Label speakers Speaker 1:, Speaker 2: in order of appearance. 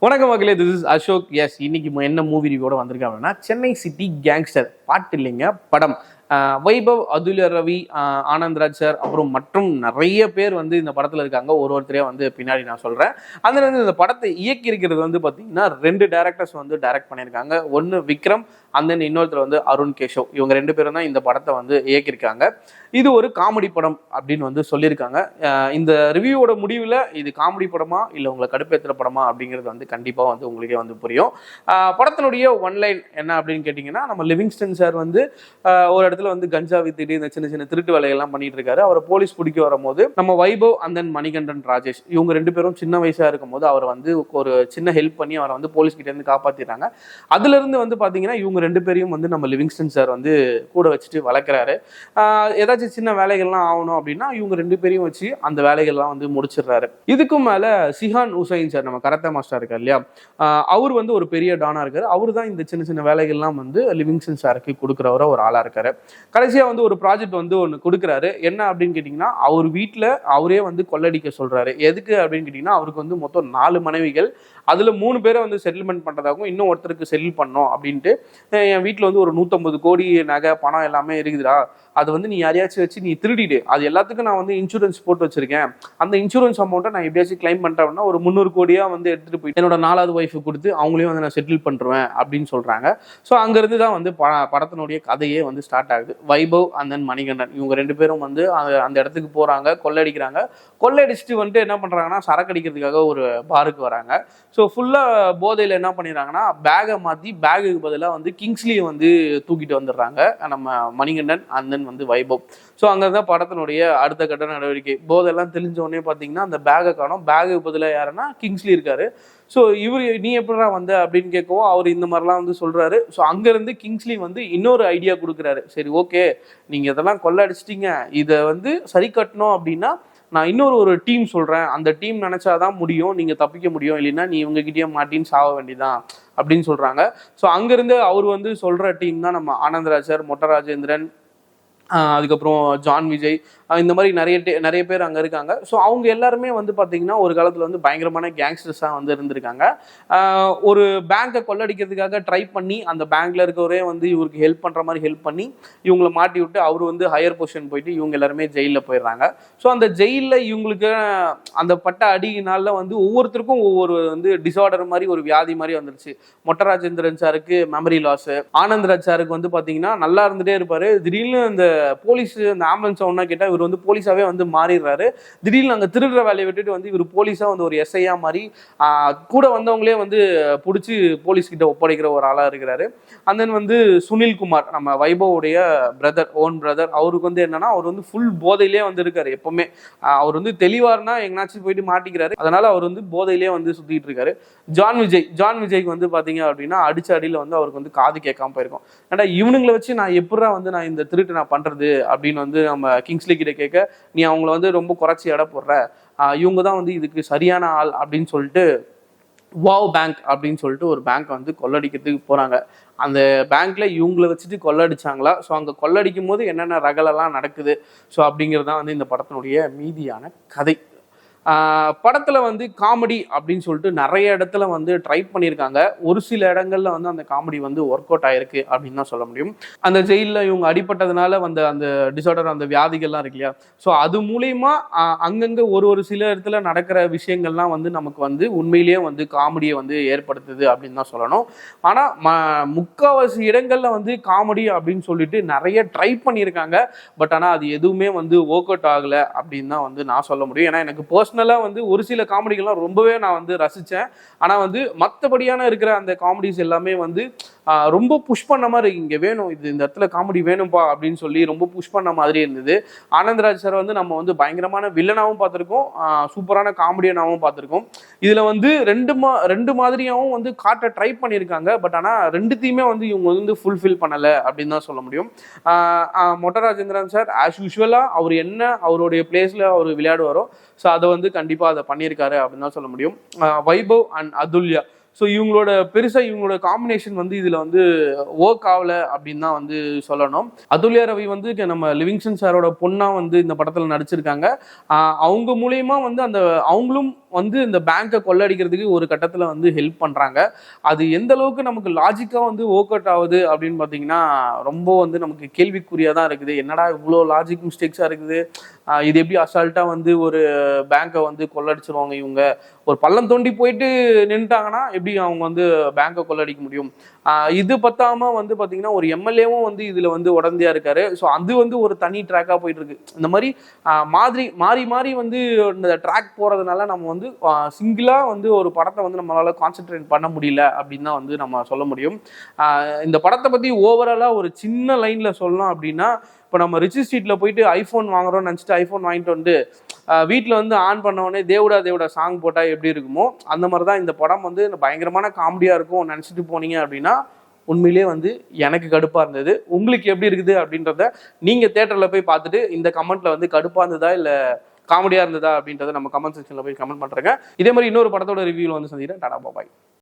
Speaker 1: வணக்கம் மக்களே, this is Ashok. S, இன்னைக்கு என்ன மூவி ரிவ்யூவோட வந்திருக்கேன் அப்படின்னா, சென்னை சிட்டி கேங்ஸ்டர் பாட்டு இல்லைங்க, படம். வைபவ், அதுல்யா ரவி, ஆனந்த்ராஜ் சார், அப்புறம் மற்றும் நிறைய பேர் வந்து இந்த படத்தில் இருக்காங்க. ஒருத்தரையே வந்து பின்னாடி நான் சொல்கிறேன். அதில் வந்து இந்த படத்தை இயக்கி இருக்கிறது வந்து பார்த்தீங்கன்னா 2 டேரக்டர்ஸ் வந்து டைரக்ட் பண்ணியிருக்காங்க. ஒன்று விக்ரம், அந்த இன்னொருத்தர் வந்து அருண் கேஷவ். இவங்க 2 பேரும் தான் இந்த படத்தை வந்து இயக்கியிருக்காங்க. இது ஒரு காமெடி படம் அப்படின்னு வந்து சொல்லியிருக்காங்க. இந்த ரிவ்யூவோட முடிவில் இது காமெடி படமா இல்லை உங்களை கடுப்பேற்றுற படமா அப்படிங்கிறது வந்து கண்டிப்பாக வந்து உங்களுக்கே வந்து புரியும். படத்தினுடைய ஒன்லைன் என்ன அப்படின்னு கேட்டிங்கன்னா, நம்ம லிவிங்ஸ்டன் சார் வந்து ஒரு இடத்துல வந்து கஞ்சா வித்துட்டு இந்த சின்ன சின்ன திருட்டு வேலைகள்லாம் பண்ணிட்டு இருக்காரு. அவரை போலீஸ் பிடிக்க வரும்போது நம்ம வைபவ் அண்ட் தென் மணிகண்டன் ராஜேஷ் இவங்க 2 பேரும் சின்ன வயசா இருக்கும்போது அவரை வந்து ஒரு சின்ன ஹெல்ப் பண்ணி அவரை வந்து போலீஸ் கிட்ட இருந்து காப்பாத்திடுறாங்க. அதுல இருந்து வந்து பாத்தீங்கன்னா இவங்க 2 பேரையும் வந்து நம்ம லிவிங்ஸ்டன் சார் வந்து கூட வச்சுட்டு வளர்க்குறாரு. ஏதாச்சும் சின்ன வேலைகள்லாம் ஆகணும் அப்படின்னா இவங்க 2 பேரையும் வச்சு அந்த வேலைகள்லாம் வந்து முடிச்சிடுறாரு. இதுக்கும் மேல சிஹான் ஹுசைன் சார், நம்ம கராத்தே மாஸ்டர் இருக்கார் இல்லையா, அவர் வந்து ஒரு பெரிய டானா இருக்காரு. அவரு தான் இந்த சின்ன சின்ன வேலைகள்லாம் வந்து லிவிங்ஸ்டன் சாருக்கு கொடுக்குறவர ஒரு ஆளா இருக்காரு. கடைசியா வந்து ஒரு ப்ராஜெக்ட் வந்து ஒன்று கொடுக்குறாரு. என்ன அப்படின்னு கேட்டிங்கன்னா, அவர் வீட்டில் அவரே வந்து கொள்ளடிக்க சொல்றாரு. எதுக்கு அப்படின்னு கேட்டிங்கன்னா, அவருக்கு வந்து மொத்தம் 4 மனைவிகள், அதுல 3 பேரை வந்து செட்டில்மெண்ட் பண்றதாகவும் இன்னும் ஒருத்தருக்கு செட்டில் பண்ணோம் அப்படின்ட்டு, என் வீட்டில் வந்து ஒரு 150 கோடி நகை பணம் எல்லாமே இருக்குதுடா, அது வந்து நீ யாரையாச்சும் வச்சு நீ திருடிடு, அது எல்லாத்துக்கும் நான் வந்து இன்சூரன்ஸ் போட்டு வச்சிருக்கேன், அந்த இன்சூரன்ஸ் அமௌண்ட்டை நான் எப்படியாச்சும் கிளைம் பண்ணிட்டேன்னா ஒரு 300 கோடியா வந்து எடுத்துட்டு போயிட்டு என்னோட 4வது ஒய்ஃபு கொடுத்து அவங்களையும் வந்து நான் செட்டில் பண்ணுறேன் அப்படின்னு சொல்றாங்க. ஸோ அங்கிருந்து தான் வந்து படத்தினுடைய கதையே வந்து ஸ்டார்ட் ஆகுது. வைபவ் அண்ட் தென் மணிகண்டன் இவங்க 2 பேரும் வந்து அந்த இடத்துக்கு போறாங்க, கொள்ளடிக்கிறாங்க. கொள்ளையடிச்சுட்டு வந்துட்டு என்ன பண்றாங்கன்னா, சரக்கு அடிக்கிறதுக்காக ஒரு பாருக்கு வராங்க. ஸோ ஃபுல்லாக போதையில் என்ன பண்ணிடுறாங்கன்னா, பேகை மாற்றி பேகுக்கு பதிலாக வந்து கிங்ஸ்லியை வந்து தூக்கிட்டு வந்துடுறாங்க நம்ம மணிகண்டன் அண்ட் தென் வந்து வைபவ். ஸோ அங்கே தான் படத்தினுடைய அடுத்த கட்ட நடவடிக்கை. போதெல்லாம் தெளிஞ்ச உடனே பார்த்தீங்கன்னா அந்த பேகை காணும். பேகுக்கு பதிலாக யாருன்னா கிங்ஸ்லி இருக்காரு. ஸோ இவர் நீ எப்படிடா வந்த அப்படின்னு கேட்கவும் அவர் இந்த மாதிரிலாம் வந்து சொல்கிறாரு. ஸோ அங்கேருந்து கிங்ஸ்லி வந்து இன்னொரு ஐடியா கொடுக்குறாரு. சரி, ஓகே, நீங்கள் இதெல்லாம் கொள்ளடிச்சிட்டிங்க, இதை வந்து சரி கட்டணும் அப்படின்னா நான் ஒரு டீம் சொல்கிறேன், அந்த டீம் நினச்சாதான் முடியும், நீங்கள் தப்பிக்க முடியும், இல்லைன்னா நீ இவங்ககிட்டயே மாட்டின்னு சாக வேண்டியதான் அப்படின்னு சொல்கிறாங்க. ஸோ அங்கேருந்து அவர் வந்து சொல்கிற டீம் தான் நம்ம ஆனந்த்ராஜ் சார், மொட்ட ராஜேந்திரன், அதுக்கப்புறம் ஜான் விஜய், இந்த மாதிரி நிறைய பேர் அங்கே இருக்காங்க. ஸோ அவங்க எல்லாருமே வந்து பார்த்தீங்கன்னா ஒரு காலத்தில் வந்து பயங்கரமான கேங்ஸ்டர்ஸாக வந்து இருந்திருக்காங்க. ஒரு பேங்கை கொள்ளடிக்கிறதுக்காக ட்ரை பண்ணி அந்த பேங்க்ல இருக்கவரே வந்து இவருக்கு ஹெல்ப் பண்ணுற மாதிரி ஹெல்ப் பண்ணி இவங்களை மாட்டி விட்டு அவர் வந்து ஹையர் பொசிஷன் போயிட்டு இவங்க எல்லாருமே ஜெயிலில் போயிடுறாங்க. ஸோ அந்த ஜெயிலில் இவங்களுக்கு அந்த பட்ட அடியினால வந்து ஒவ்வொருத்தருக்கும் ஒவ்வொரு வந்து டிசார்டர் மாதிரி ஒரு வியாதி மாதிரி வந்துருச்சு. மொட்ட ராஜேந்திரன் சாருக்கு மெமரி லாஸ், ஆனந்த்ராஜ் சாருக்கு வந்து பார்த்தீங்கன்னா நல்லா இருந்துகிட்டே இருப்பார். திடீர்னு இந்த போலீஸ் அந்த ஆம்புலன்ஸ் ஒன்றா கேட்டால் இவர் வந்து போலீஸாவே வந்து மாறிடுறாரு. திடீர்னு அங்கே திருடுற வேலையை விட்டுட்டு வந்து இவர் போலீஸா வந்து ஒரு எஸ்ஐயா மாதிரி கூட வந்தவங்களே வந்து பிடிச்சி போலீஸ் கிட்ட ஒப்படைக்கிற ஒரு ஆளா இருக்கிறாரு. அண்ட் தென் வந்து சுனில் குமார், நம்ம வைபவுடைய ஓன் பிரதர், அவருக்கு வந்து என்னன்னா அவர் வந்து ஃபுல் போதையிலே வந்து இருக்காரு. எப்பவுமே அவர் வந்து தெளிவாருன்னா எங்கனாச்சும் போயிட்டு மாட்டிக்கிறாரு. அதனால அவர் வந்து போதையிலே வந்து சுத்திட்டு இருக்காரு. ஜான் விஜய்க்கு வந்து பாத்தீங்க அப்படின்னா அடிச்ச அடியில வந்து அவருக்கு வந்து காது கேட்காம போயிருக்கும். ஏன்னா இவனுங்களை வச்சு நான் எப்படா வந்து நான் இந்த திருட்டு நான் பண்றது அப்படின்னு வந்து நம்ம கிங்ஸ்லி கிட்ட கேட்க, நீ அவங்கள வந்து ரொம்ப குறைச்சி எடை போடுற, இவங்க தான் வந்து இதுக்கு சரியான ஆள் அப்படின்னு சொல்லிட்டு வாவ் பேங்க் அப்படின்னு சொல்லிட்டு ஒரு பேங்க் வந்து கொள்ளடிக்கிறதுக்கு போறாங்க. அந்த பேங்க்ல இவங்களை வச்சுட்டு கொள்ளடிச்சாங்களா, ஸோ அங்கே கொள்ளடிக்கும் போது என்னென்ன ரகலெல்லாம் நடக்குது, ஸோ அப்படிங்கிறது தான் வந்து இந்த படத்தினுடைய மீதியான கதை. படத்தில் வந்து காமெடி அப்படின்னு சொல்லிட்டு நிறைய இடத்துல வந்து ட்ரை பண்ணியிருக்காங்க. ஒரு சில இடங்கள்ல வந்து அந்த காமெடி வந்து ஒர்க் அவுட் ஆயிருக்கு அப்படின்னு தான் சொல்ல முடியும். அந்த ஜெயிலில் இவங்க அடிப்பட்டதுனால வந்த அந்த டிசார்டர், அந்த வியாதிகள்லாம் இருக்கு இல்லையா, ஸோ அது மூலயமா அங்கங்கே ஒரு சில இடத்துல நடக்கிற விஷயங்கள்லாம் வந்து நமக்கு வந்து உண்மையிலேயே வந்து காமெடியை வந்து ஏற்படுத்துது அப்படின்னு தான் சொல்லணும். ஆனால் முக்கால்வாசி இடங்கள்ல வந்து காமெடி அப்படின்னு சொல்லிட்டு நிறைய ட்ரை பண்ணியிருக்காங்க. பட் ஆனால் அது எதுவுமே வந்து ஒர்க் அவுட் ஆகலை அப்படின்னு தான் வந்து நான் சொல்ல முடியும். ஏன்னா எனக்கு பர்சனலாக வந்து ஒரு சில காமெடிகள்லாம் ரொம்பவே நான் வந்து ரசித்தேன். ஆனால் வந்து மற்றபடியான இருக்கிற அந்த காமெடிஸ் எல்லாமே வந்து ரொம்ப புஷ் பண்ண மாதிரி இங்கே வேணும், இந்த இடத்துல காமெடி வேணும்பா அப்படின்னு சொல்லி ரொம்ப புஷ் பண்ண மாதிரி இருந்தது. ஆனந்த்ராஜ் சார் வந்து நம்ம வந்து பயங்கரமான வில்லனாகவும் பார்த்துருக்கோம், சூப்பரான காமெடியனாகவும் பார்த்துருக்கோம். இதில் வந்து ரெண்டு மாதிரியாகவும் வந்து காட்ட ட்ரை பண்ணியிருக்காங்க. பட் ஆனால் ரெண்டுத்தையுமே வந்து இவங்க வந்து ஃபுல்ஃபில் பண்ணலை அப்படின்னு தான் சொல்ல முடியும். மொட்ட ராஜேந்திரன் சார் ஆஸ் யூஷுவலாக அவர் என்ன அவருடைய பிளேஸில் அவர் விளையாடுவாரோ, ஸோ அதை வந்து கண்டிப்பாக அதை பண்ணியிருக்காரு அப்படின்னு தான் சொல்ல முடியும். வைபவ் அண்ட் அதுல்யா, ஸோ இவங்களோட காம்பினேஷன் வந்து இதில் வந்து ஒர்க் ஆகலை அப்படின்னு தான் வந்து சொல்லணும். அதுல்யா ரவி வந்து நம்ம லிவிங்ஸ்டன் சாரோட பொண்ணாக வந்து இந்த படத்தில் நடிச்சிருக்காங்க. அவங்க மூலயமா வந்து அவங்களும் வந்து இந்த பேங்கை கொள்ளடிக்கிறதுக்கு ஒரு கட்டத்துல வந்து ஹெல்ப் பண்றாங்க. அது எந்த அளவுக்கு நமக்கு லாஜிக்கா வந்து ஒர்க் அவுட் ஆகுது அப்படின்னு பாத்தீங்கன்னா ரொம்ப வந்து நமக்கு கேள்விக்குறியா தான் இருக்குது. என்னடா இவ்வளோ லாஜிக் மிஸ்டேக்ஸா இருக்குது, இது எப்படி அசால்ட்டா வந்து ஒரு பேங்கை வந்து கொள்ளடிச்சிருவாங்க இவங்க, ஒரு பள்ளம் தோண்டி போயிட்டு நின்றுட்டாங்கன்னா எப்படி அவங்க வந்து பேங்கை கொள்ளடிக்க முடியும். இது பத்தாம வந்து பாத்தீங்கன்னா ஒரு எம்எல்ஏவும் வந்து இதுல வந்து உடந்தையா இருக்காரு. ஸோ அது வந்து ஒரு தனி ட்ராக்கா போயிட்டு இருக்கு. இந்த மாதிரி மாறி மாறி வந்து இந்த ட்ராக் போறதுனால நம்ம வந்து சிங்கிளா வந்து ஒரு படத்தை வந்து நம்மளால கான்சென்ட்ரேட் பண்ண முடியல அப்படின்னு தான் வந்து நம்ம சொல்ல முடியும். இந்த படத்தை பத்தி ஓவராலா ஒரு சின்ன லைன்ல சொல்லலாம் அப்படின்னா, இப்போ நம்ம ரிச்சி ஸ்ட்ரீட்ல போயிட்டு ஐஃபோன் வாங்குறோம்னு நினச்சிட்டு ஐஃபோன் வாங்கிட்டு வந்து வீட்டில் வந்து ஆன் பண்ண உடனே தேவுடா தேவுடா சாங் போட்டால் எப்படி இருக்குமோ அந்த மாதிரி தான் இந்த படம் வந்து பயங்கரமான காமெடியாக இருக்கும் நினச்சிட்டு போனீங்க அப்படின்னா உண்மையிலே வந்து எனக்கு கடுப்பாக இருந்தது. உங்களுக்கு எப்படி இருக்குது அப்படின்றத நீங்கள் தேட்டரில் போய் பார்த்துட்டு இந்த கமெண்ட்ல வந்து கடுப்பாக இருந்ததா இல்லை காமெடியாக இருந்ததா அப்படின்றத நம்ம கமெண்ட் செக்ஷனில் போய் கமெண்ட் பண்ணுறேங்க. இதே மாதிரி இன்னொரு படத்தோட ரிவ்யூவில் வந்து சந்திக்கிறேன். டாடா பாய்.